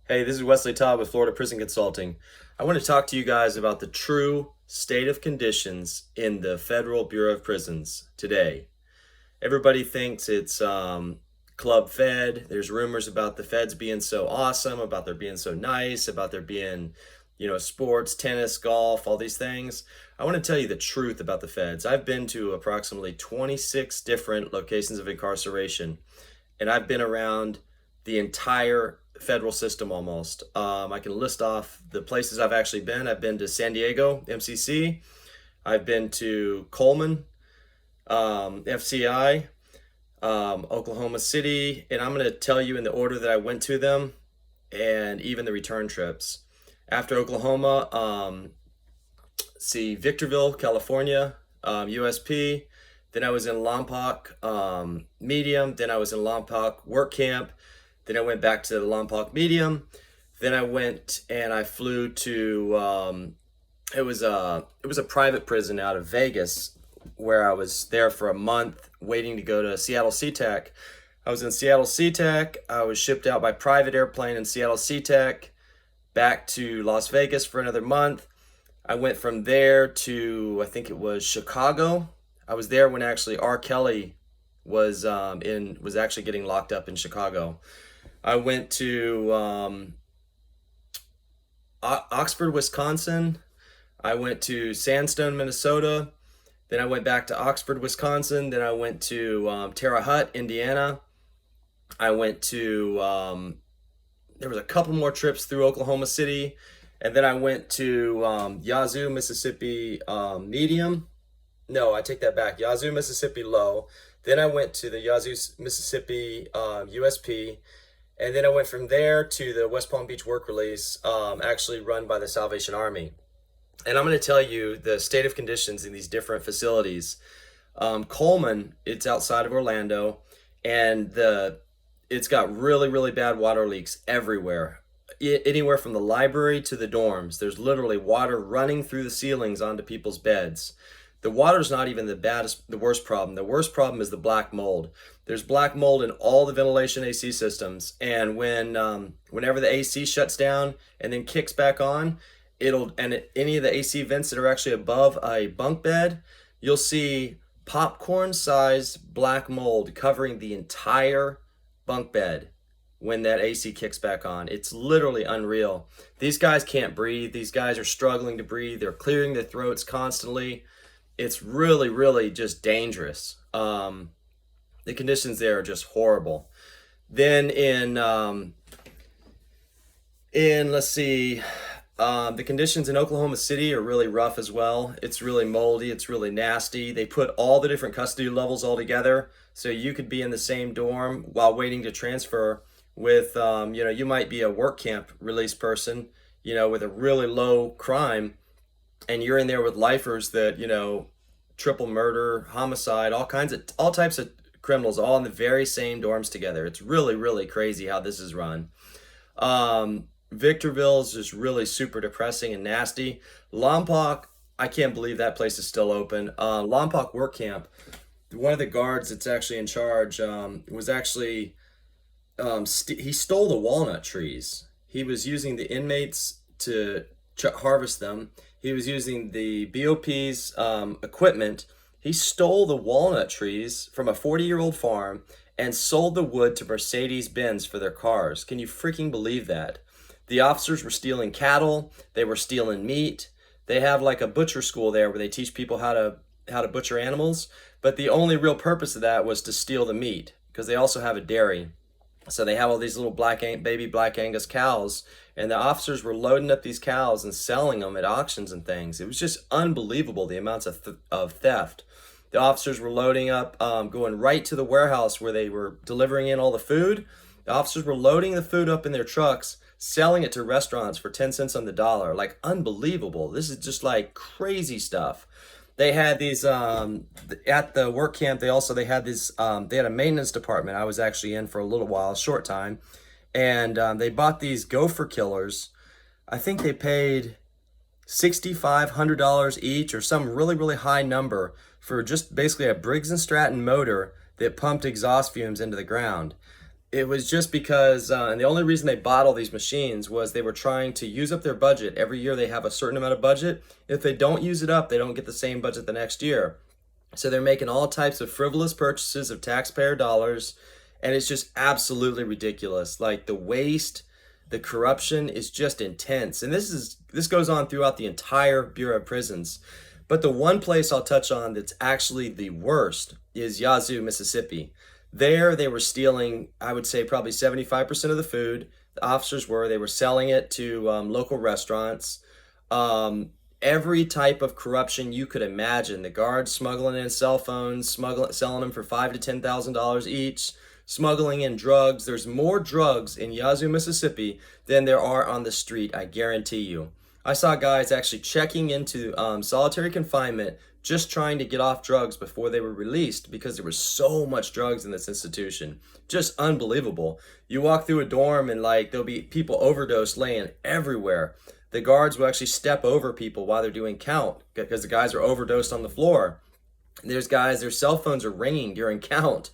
Hey, this is Wesley Todd with Florida Prison Consulting. I want to talk to you guys about the true state of conditions in the Federal Bureau of Prisons today. Everybody thinks it's club fed. There's rumors about the feds being so awesome, about there being so nice, about there being, sports, tennis, golf, all these things. I want to tell you the truth about the feds. I've been to approximately 26 different locations of incarceration, and I've been around the entire federal system almost. I can list off the places I've actually been. I've been to San Diego, MCC. I've been to Coleman, FCI, Oklahoma City, and I'm going to tell you in the order that I went to them and even the return trips. After Oklahoma, Victorville, California, USP. Then I was in Lompoc Medium. Then I was in Lompoc Work Camp. Then I went back to the Lompoc Medium. Then I went and I flew to it was a private prison out of Vegas where I was there for a month waiting to go to Seattle SeaTac. I was in Seattle SeaTac. I was shipped out by private airplane in Seattle SeaTac back to Las Vegas for another month. I went from there to, I think it was Chicago. I was there when actually R. Kelly was actually getting locked up in Chicago. I went to Oxford, Wisconsin. I went to Sandstone, Minnesota. Then I went back to Oxford, Wisconsin. Then I went to Terre Haute, Indiana. I went to, there was a couple more trips through Oklahoma City. And then I went to Yazoo, Mississippi medium. No, I take that back. Yazoo, Mississippi low. Then I went to the Yazoo, Mississippi USP. And then I went from there to the West Palm Beach work release, actually run by the Salvation Army. And I'm going to tell you the state of conditions in these different facilities. Coleman, it's outside of Orlando, and it's got really, really bad water leaks everywhere. Anywhere from the library to the dorms, there's literally water running through the ceilings onto people's beds. The water's not even the worst problem. The worst problem is the black mold. There's black mold in all the ventilation AC systems, and whenever the AC shuts down and then kicks back on, any of the AC vents that are actually above a bunk bed, you'll see popcorn-sized black mold covering the entire bunk bed when that AC kicks back on. It's literally unreal. These guys can't breathe. These guys are struggling to breathe. They're clearing their throats constantly. It's really, really just dangerous. The conditions there are just horrible. Then let's see, the conditions in Oklahoma City are really rough as well. It's really moldy. It's really nasty. They put all the different custody levels all together, so you could be in the same dorm while waiting to transfer with, you might be a work camp release person, with a really low crime, and you're in there with lifers that, triple murder, homicide, all types of criminals, all in the very same dorms together. It's really, really crazy how this is run. Victorville is just really super depressing and nasty. Lompoc, I can't believe that place is still open. Lompoc Work Camp, one of the guards that's actually in charge was actually, he stole the walnut trees. He was using the inmates to harvest them. He was using the BOP's equipment. He stole the walnut trees from a 40-year-old farm and sold the wood to Mercedes-Benz for their cars. Can you freaking believe that? The officers were stealing cattle. They were stealing meat. They have like a butcher school there where they teach people how to butcher animals. But the only real purpose of that was to steal the meat, because they also have a dairy. So they have all these little baby Black Angus cows, and the officers were loading up these cows and selling them at auctions and things. It was just unbelievable, the amounts of theft. The officers were loading up, going right to the warehouse where they were delivering in all the food. The officers were loading the food up in their trucks, selling it to restaurants for 10 cents on the dollar. Like, unbelievable. This is just like crazy stuff. They had these at the work camp. They had this. They had a maintenance department. I was actually in for a little while, a short time, and they bought these gopher killers. I think they paid $6,500 each, or some really, really high number, for just basically a Briggs and Stratton motor that pumped exhaust fumes into the ground. It was just because, and the only reason they bought all these machines was they were trying to use up their budget. Every year they have a certain amount of budget. If they don't use it up, they don't get the same budget the next year. So they're making all types of frivolous purchases of taxpayer dollars, and it's just absolutely ridiculous. Like the waste, the corruption is just intense. And this goes on throughout the entire Bureau of Prisons. But the one place I'll touch on that's actually the worst is Yazoo, Mississippi. There, they were stealing, I would say, probably 75% of the food. The officers were. They were selling it to local restaurants. Every type of corruption you could imagine. The guards smuggling in cell phones, selling them for $5,000 to $10,000 each, smuggling in drugs. There's more drugs in Yazoo, Mississippi than there are on the street, I guarantee you. I saw guys actually checking into solitary confinement just trying to get off drugs before they were released because there was so much drugs in this institution. Just unbelievable. You walk through a dorm and like there'll be people overdosed laying everywhere. The guards will actually step over people while they're doing count because the guys are overdosed on the floor. There's guys, their cell phones are ringing during count.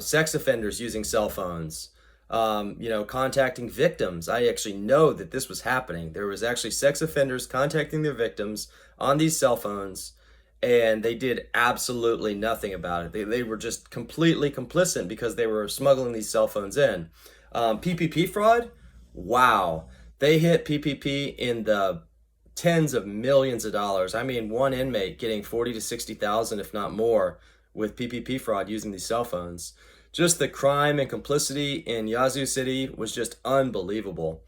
Sex offenders using cell phones. Contacting victims. I actually know that this was happening. There was actually sex offenders contacting their victims on these cell phones, and they did absolutely nothing about it. They were just completely complicit because they were smuggling these cell phones in. PPP fraud? Wow. They hit PPP in the tens of millions of dollars. I mean, one inmate getting 40 to 60,000, if not more, with PPP fraud using these cell phones. Just the crime and complicity in Yazoo City was just unbelievable.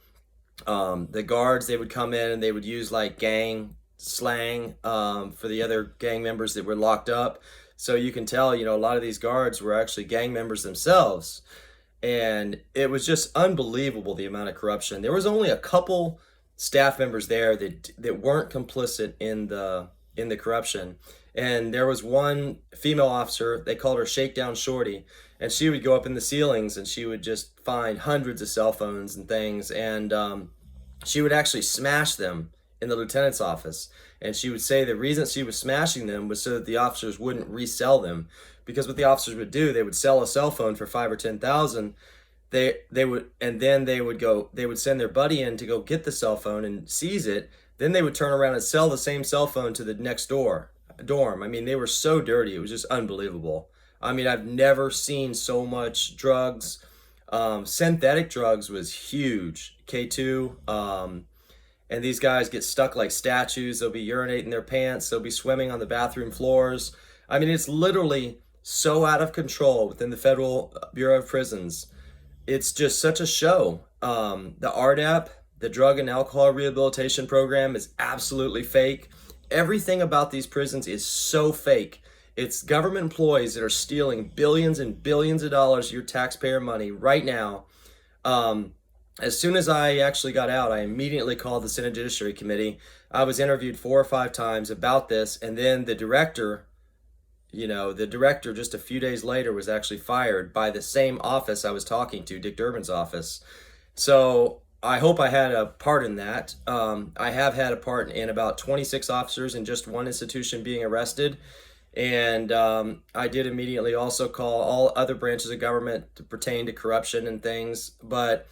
The guards, they would come in and they would use like gang slang for the other gang members that were locked up. So you can tell, a lot of these guards were actually gang members themselves. And it was just unbelievable, the amount of corruption. There was only a couple staff members there that weren't complicit in the corruption. And there was one female officer, they called her Shakedown Shorty, and she would go up in the ceilings and she would just find hundreds of cell phones and things, and she would actually smash them in the lieutenant's office. And she would say the reason she was smashing them was so that the officers wouldn't resell them. Because what the officers would do, they would sell a cell phone for 5,000 or 10,000. They would send their buddy in to go get the cell phone and seize it. Then they would turn around and sell the same cell phone to the next dorm. I mean, they were so dirty. It was just unbelievable. I mean, I've never seen so much drugs. Synthetic drugs was huge. K2. And these guys get stuck like statues. They'll be urinating their pants. They'll be swimming on the bathroom floors. I mean, it's literally so out of control within the Federal Bureau of Prisons. It's just such a show. The RDAP, the Drug and Alcohol Rehabilitation Program, is absolutely fake. Everything about these prisons is so fake. It's government employees that are stealing billions and billions of dollars of your taxpayer money right now. As soon as I actually got out, I immediately called the Senate Judiciary Committee. I was interviewed 4 or 5 times about this, and then the director just a few days later was actually fired by the same office I was talking to, Dick Durbin's office. So I hope I had a part in that. I have had a part in about 26 officers in just one institution being arrested. And I did immediately also call all other branches of government to pertain to corruption and things. But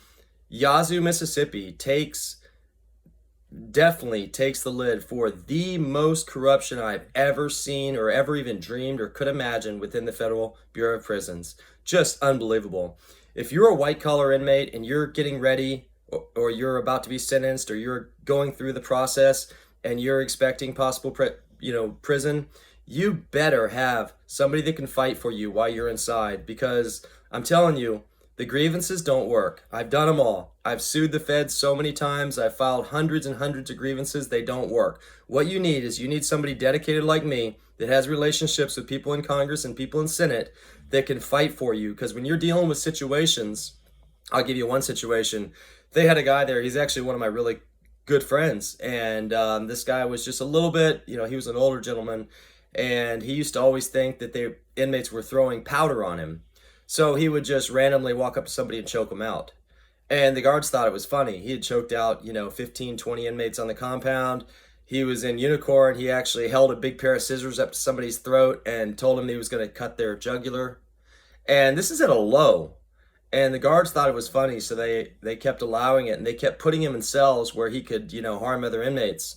Yazoo, Mississippi definitely takes the lid for the most corruption I've ever seen or ever even dreamed or could imagine within the Federal Bureau of Prisons. Just unbelievable. If you're a white collar inmate and you're getting ready or you're about to be sentenced or you're going through the process and you're expecting possible prison, you better have somebody that can fight for you while you're inside, because I'm telling you, the grievances don't work. I've done them all. I've sued the feds so many times. I've filed hundreds and hundreds of grievances. They don't work. What you need somebody dedicated like me that has relationships with people in Congress and people in Senate that can fight for you. Because when you're dealing with situations, I'll give you one situation. They had a guy there. He's actually one of my really good friends. And this guy was just a little bit, he was an older gentleman. And he used to always think that the inmates were throwing powder on him. So he would just randomly walk up to somebody and choke them out. And the guards thought it was funny. He had choked out, 15, 20 inmates on the compound. He was in unicorn. He actually held a big pair of scissors up to somebody's throat and told him he was going to cut their jugular. And this is at a low. And the guards thought it was funny, so they kept allowing it, and they kept putting him in cells where he could, harm other inmates.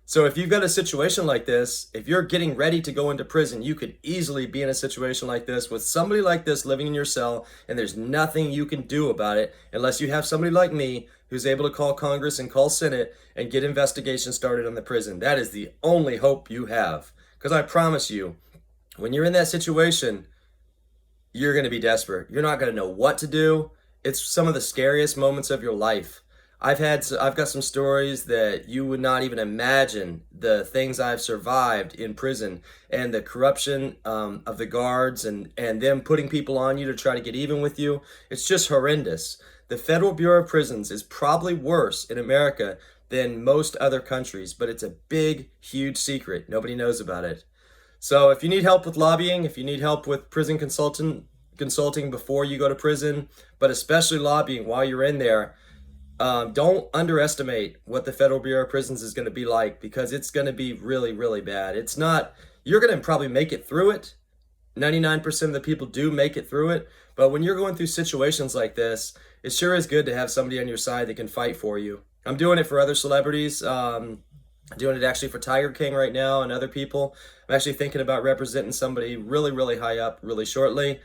So if you've got a situation like this, if you're getting ready to go into prison, you could easily be in a situation like this with somebody like this living in your cell, and there's nothing you can do about it unless you have somebody like me who's able to call Congress and call Senate and get investigations started on the prison. That is the only hope you have. Because I promise you, when you're in that situation, you're going to be desperate. You're not going to know what to do. It's some of the scariest moments of your life. I've got some stories that you would not even imagine, the things I've survived in prison, and the corruption of the guards, and them putting people on you to try to get even with you. It's just horrendous. The Federal Bureau of Prisons is probably worse in America than most other countries, but it's a big, huge secret. Nobody knows about it. So if you need help with lobbying, if you need help with prison consulting before you go to prison, but especially lobbying while you're in there, don't underestimate what the Federal Bureau of Prisons is going to be like, because it's going to be really, really bad. It's not, you're going to probably make it through it. 99% of the people do make it through it. But when you're going through situations like this, it sure is good to have somebody on your side that can fight for you. I'm doing it for other celebrities. I'm doing it actually for Tiger King right now and other people. I'm actually thinking about representing somebody really, really high up really shortly.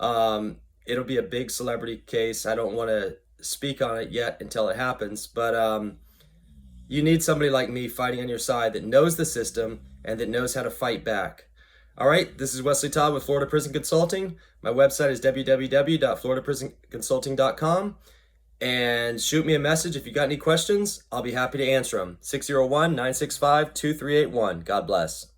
It'll be a big celebrity case. I don't want to speak on it yet until it happens, but you need somebody like me fighting on your side that knows the system and that knows how to fight back. All right, this is Wesley Todd with Florida Prison Consulting. My website is www.floridaprisonconsulting.com, and shoot me a message if you got any questions. I'll be happy to answer them. 601-965-2381. God bless.